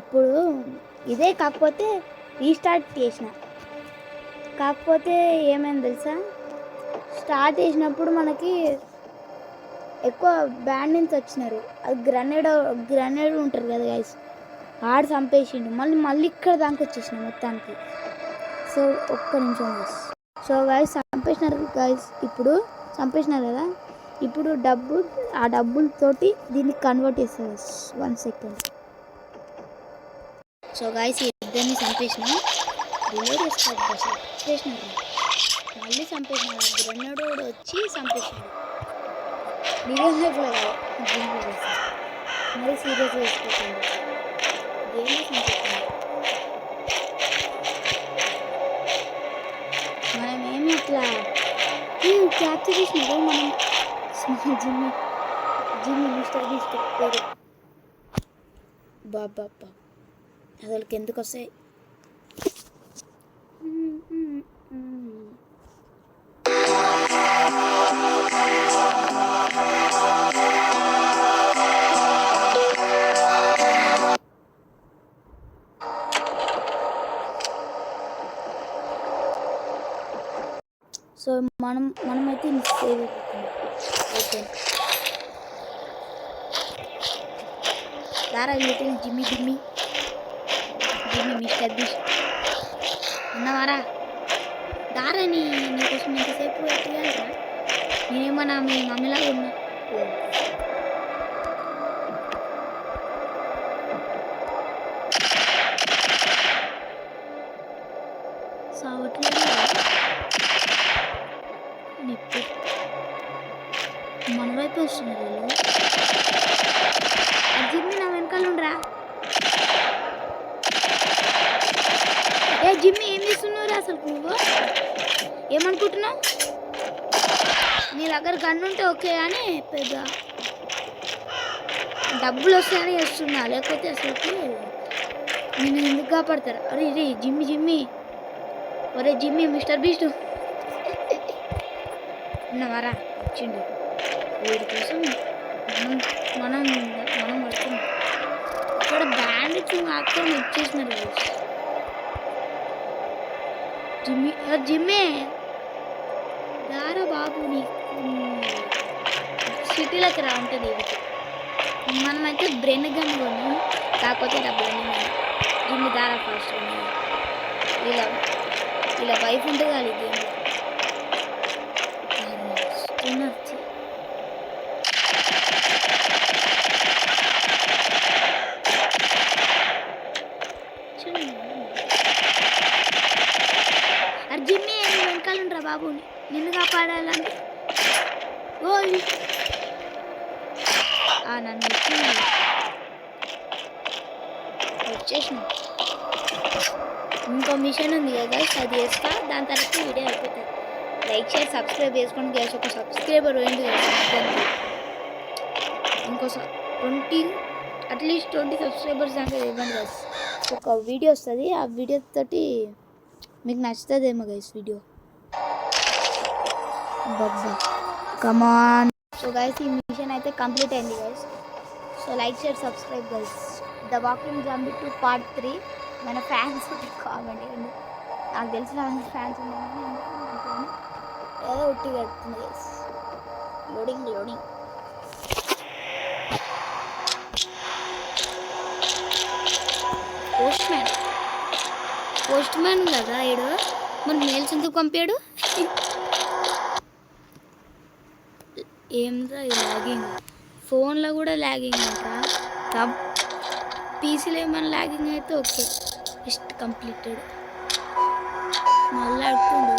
ఇప్పుడు ఇదే కాకపోతే రీస్టార్ట్ చేసిన. కాకపోతే ఏమైంది తెలుసా, స్టార్ట్ చేసినప్పుడు మనకి ఎక్కువ బ్యాండిన్స్ వచ్చినారు. అది గ్రనేడ్ ఉంటారు కదా గైస్, ఆడు చంపేసిండు. మళ్ళీ ఇక్కడ దానికి వచ్చేసిన మొత్తానికి. సో ఒక్క నిమిషం గైస్. సో గైస్ చంపేసినారు గైస్, ఇప్పుడు చంపేసినారు కదా. ఇప్పుడు ఆ డబ్బులతోటి దీన్ని కన్వర్ట్ చేస్తారు గైస్. 1 సెకండ్. సో గైస్ ఇద్దరిని చంపేసిన, రిలోడ్ చేసినారు. మళ్ళీ చంపేసినారు. ఆ గ్రెనేడ్ వచ్చి చంపేసినాడు. రియల్ లైఫ్లో కాదు, మరీ సీరియస్ వేసుకుంటాడు. గేమ్లో చంపేస్తున్నాడు. మనం ఏమి ఇట్లా క్యాప్చర్ చేసినారు. మనం జిమ్మి మిస్టర్ బీస్ట్ పేరు. బాబా అసలుకి ఎందుకు వస్తాయి. సో మనమైతే సేవ్ అయిపోతుంది. దారా లిటిల్ జిమ్మి మిస్టర్ బీస్ట్ ఉన్నావారా? దారా నీకోసం ఎంతసేపు పెట్టాలరా? నేనేమన్నా మీ మమ్మీలాగా ఉన్నా. సావట్లేదు నిప్పు మన వైపు వస్తున్నారు వీళ్ళు. జిమ్మి నా వెనకాల ఉండరా? ఏ జిమ్మి ఏం చేస్తున్నావు అసలు? నువ్వు ఏమనుకుంటున్నావు? నీ దగ్గర గన్ను ఉంటే ఓకే అని పెద్ద డబ్బులు వస్తాయని చేస్తున్నా, లేకపోతే అసలు నేను ఎందుకు కాపాడతారు? అరే రే జిమ్మి ఒరే జిమ్మి మిస్టర్ బీస్ట్ ఉన్నవారా? వచ్చిండు. వీడి కోసం మనం పడుతున్నాం. ఇక్కడ బ్యాండేజ్ మాత్రం ఇచ్చేసినారు. జిమ్మే దారా బాబు, నీ సిటీలోకి రా ఉంటుంది. మనమైతే బ్రెయిన్ గన్ కొన్నాం, కాకపోతే డబ్బులు జిమ్మి దారా ఫాస్ట్ ఇలా వైఫ్ ఉంటుంది కదా గేమ్. జిమ్మి వెనకాల ఉండరా బాబు, నిన్ను కాపాడాలంటే. ఓ నన్ను వచ్చేసిన. ఇంకో మిషన్ ఉంది కదా, అది చేస్తా. దాని తర్వాత వీడియో అయిపోతుంది. లైక్ షేర్ సబ్స్క్రైబ్ చేసుకోండి గ్యాస్. ఒక సబ్స్క్రైబర్ పోయింది ఇంకో 20 అట్లీస్ట్ 20 సబ్స్క్రైబర్స్ దాకా ఇవ్వండి గైస్. ఒక వీడియో వస్తుంది, ఆ వీడియో తోటి మీకు నచ్చుతుందేమో గైస్ వీడియో. బాబా కమాన్. సో గైస్ ఈ మిషన్ అయితే కంప్లీట్ అయింది guys. So like share subscribe guys. The walking zombie 2 part 3. మన ఫ్యాన్స్ కామెంట్ చేయండి. నాకు తెలిసిన ఫ్యాన్స్ ఉన్నాయని ఏదో ఉట్టి కడుతుంది గైస్. లోడింగ్ పోస్ట్ మ్యాన్ కదా ఏడు. మరి మెయిల్స్ ఎందుకు పంపాడు? ఏంద్రా ఈ లాగింగ్? ఫోన్లో కూడా లాగింగ్ అంట, పీసీలో ఏమైనా లాగింగ్ అయితే ఓకే. Just completed. మళ్ళీ అడుగుతుండు.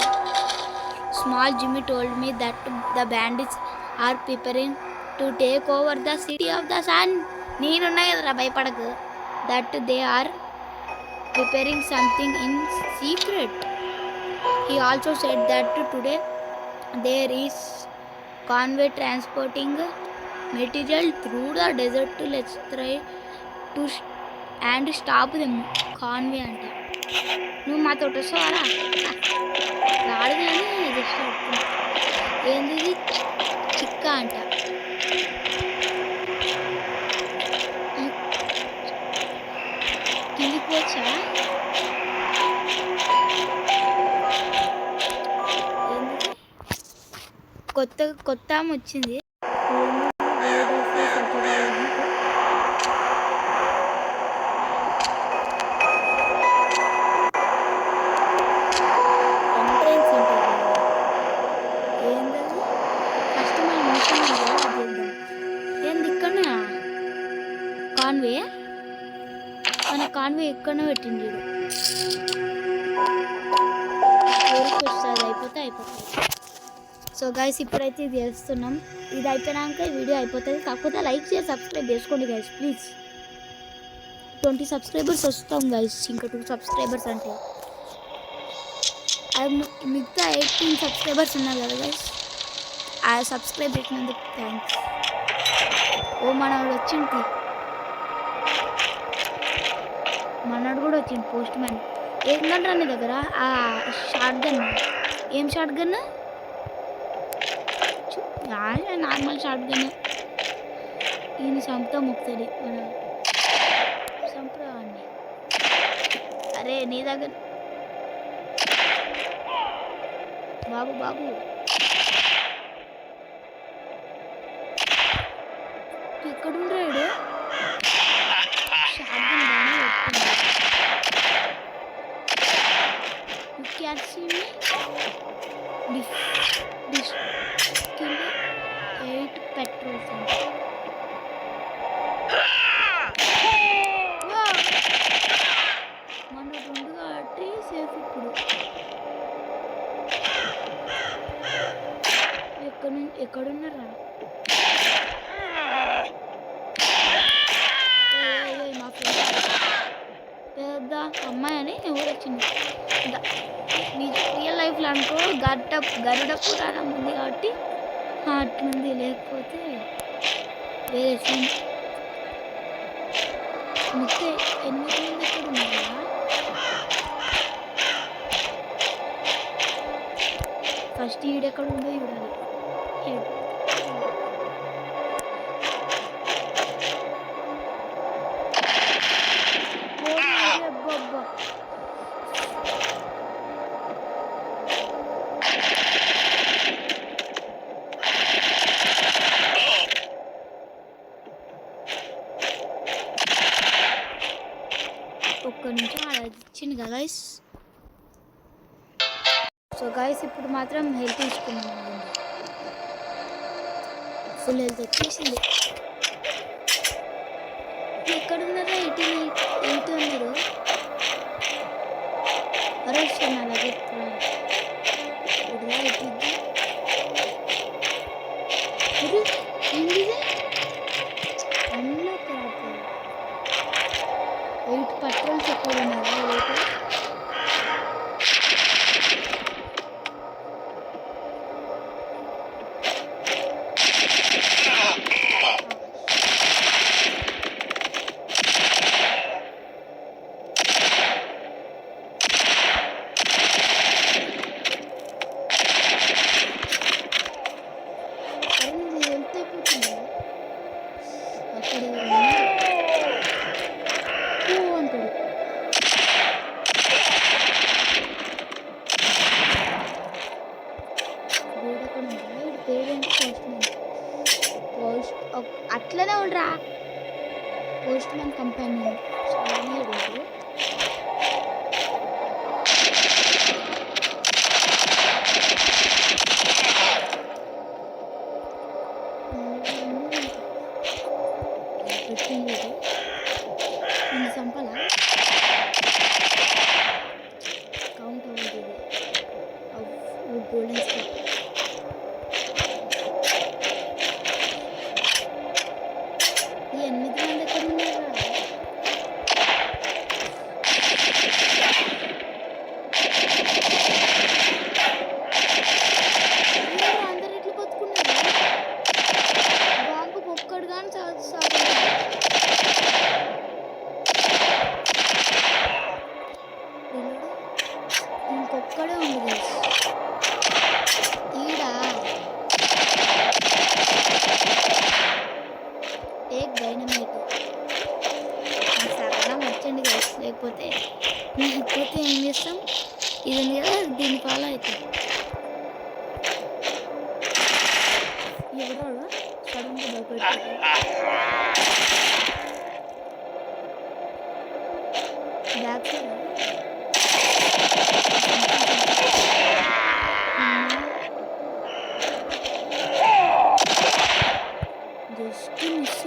Small Jimmy told me that the bandits are preparing to take over the city of the sun. నేనున్నా కదరా, భయపడకు. That they are preparing something in secret. He also said that today there is convoy transporting material through the desert. Let's try to and stop them. Convoy anta నువ్వు మాతో వస్తావారా? రాడు కానీ just ఏంది చిక్క అంట. కిందికి పోవచ్చా? ఏంది కొత్త ఆమె వచ్చింది. ఎంట్రన్స్ ఉంటుంది ఏంటది? ఫస్ట్ మనం మిషన్ చేద్దాం. ఏంది ఇక్కడ కాన్వే? మన కాన్వే ఎక్కడో పెట్టింది వీడు. వస్తుంది అయిపోతుంది. సో గైస్ ఇప్పుడైతే ఇది చేస్తున్నాం. ఇది అయిపోయినాక ఈ వీడియో అయిపోతుంది. కాకపోతే లైక్ చేసి సబ్స్క్రైబ్ చేసుకోండి గైస్ ప్లీజ్. 20 సబ్స్క్రైబర్స్ వస్తాం గైస్. ఇంకా 2 సబ్స్క్రైబర్స్ అంటే మిగతా 18 సబ్స్క్రైబర్స్ ఉన్నారు కదా గైస్. ఆ సబ్స్క్రైబ్ పెట్టినందుకు థ్యాంక్స్. ఓ మనవాడు వచ్చింది. మనవాడు కూడా వచ్చింది పోస్ట్ మ్యాన్. ఏంటంటే నీ దగ్గర ఆ షార్ట్ గన్. ఏం short gun? Normal short gun. ఈయన చంపుతా ముక్తుంది మన సంప్రదాయాన్ని. అరే నీ దగ్గర బాబు ఎక్కడ ఉండాడు? షార్ట్ గన్ బాగానే పెట్టుకున్నాడు. You can't see me. This kill 8 petrols. మన 2 కాబట్టి సేఫ్. ఇప్పుడు ఎక్కడున్నారా? మా ఫ్రెండ్ పెద్ద అమ్మాయి అని ఎవరు వచ్చింది. రియల్ లైఫ్లో అనుకో గరుడ పురాణం ఉంది కాబట్టి అట్లుంది. లేకపోతే వేరే సీన్. మిగతా 8 మంది ఎక్కడ ఉన్నారా? ఫస్ట్ ఈడెక్కడ ఉందో చూడాలి. ఒక్క నిమిషం అలా ఇచ్చింది కదా గైస్. సో గైస్ ఇప్పుడు మాత్రం హెల్త్ తీసుకున్నాం. ఫుల్ హెల్త్ వచ్చేసింది. ఎక్కడున్నారా? 8 ఉన్నారు. అరే అలాగే అన్నీ 8 పెట్రోల్స్ ఎక్కడ ఉన్నారా? 8 అట్లనే ఉండరా పోస్ట్ మ్యాన్ కంపెనీ. సంపలా కౌంట్ అవుతుంది గోల్డెన్ స్టార్. ఈ 8 మంది ఎక్కడ ఉన్నారా? అందరు ఎట్లా బతుకున్నారు? బాంబు ఒక్కడు కానీ ఇంకొక్కడే ఉంది ఈడ. Take dynamite. నాకు సరదా వచ్చండి గైస్. లేకపోతే ఏం చేస్తాం, ఇది ఉంది కదా దీన్ని ఫాలో అవుతాం. ఎవరాడు సడన్గా భయపెట్టాడు. Back side just miss.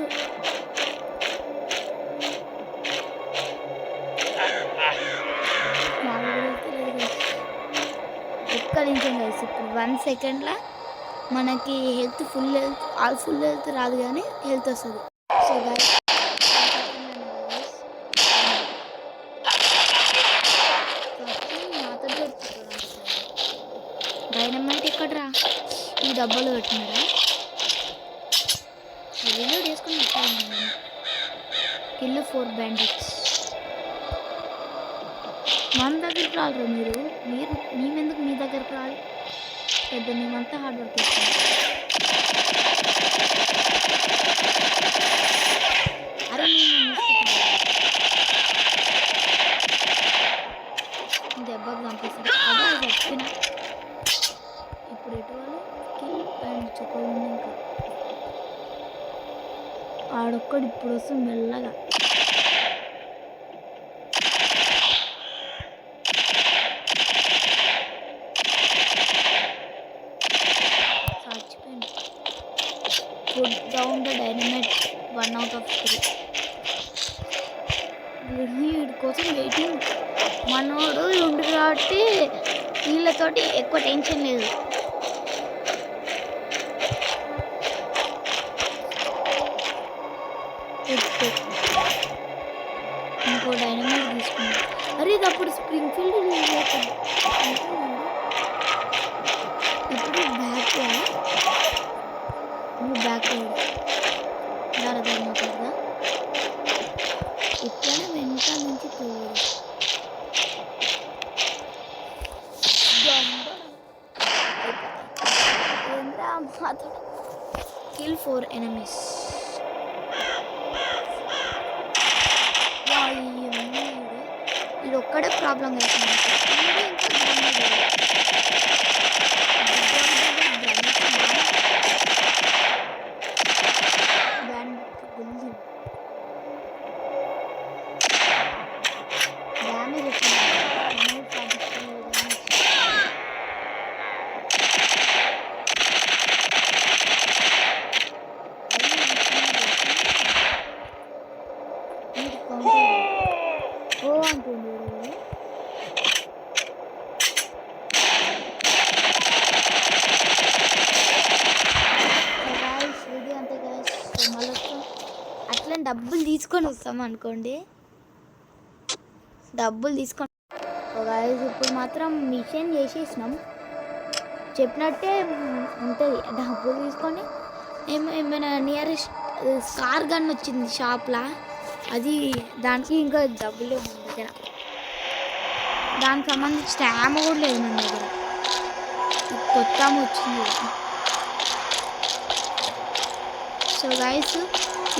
ఒక్క నిమిషం కలిసి ఇప్పుడు 1 సెకండ్లో మనకి ఫుల్ హెల్త్ రాదు కానీ హెల్త్ వస్తుంది. సో గైస్ డైనమైట్ ఎక్కడరా, ఈ డబ్బాలో పెట్టినారా? రీలోడ్ వేసుకొని పెట్టాలి. నేను కిల్ 4 బ్యాండిట్స్. మన దగ్గరికి రాలరా మేమెందుకు మీ దగ్గరకు రాలి? పెద్ద మేమంతా హార్డ్ వర్క్ చేస్తాం. అరే దెబ్బకు పంపిస్తాను అదే చెప్పిన. ఇప్పుడు ఎటువంటి కిల్ బ్యాండిట్స్ చెప్పండి. ఇంకా ఆడొక్కడు ఇప్పుడు వస్తుంది మెల్లగా. చచ్చిపోయింది. Put down the dynamite 1 out of 3. వీడి కోసం వెయిటింగ్. మనోడు ఉండు కాబట్టి వీళ్ళతోటి ఎక్కువ టెన్షన్ లేదు. ఇంకో డైనమైట్ తీసుకున్నాడు. అరే ఇది అప్పుడు స్ప్రింగ్ ఫీల్డ్ ఇప్పుడు బ్యాక్ దారదారిన కదా ఇట్లనే వెనకాల నుంచి పోయాడు. Kill 4 enemies. ఇది ఒక్కడే ప్రాబ్లం అవుతుంది. అట్లా డబ్బులు తీసుకొని వస్తాం అనుకోండి. ఇప్పుడు మాత్రం మిషన్ చేసేసినాం. చెప్పినట్టే ఉంటుంది. డబ్బులు తీసుకొని ఏమైనా నియరెస్ట్ కార్ గన్ వచ్చింది షాప్లో, అది దానికి ఇంకా డబ్బులే మన దగ్గర. దానికి సంబంధించి స్టామ్ కూడా లేదు మన దగ్గర. కొత్త వచ్చింది. సో గైస్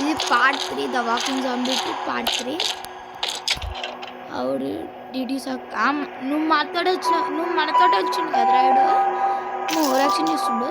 ఇది part 3, the walking zombie part 3. అవుడు డిడి సాక్ నువ్వు మనతోటే వచ్చిండు కదా రాయుడు. నువ్వు ఓవరాక్షన్ చేస్తుండు.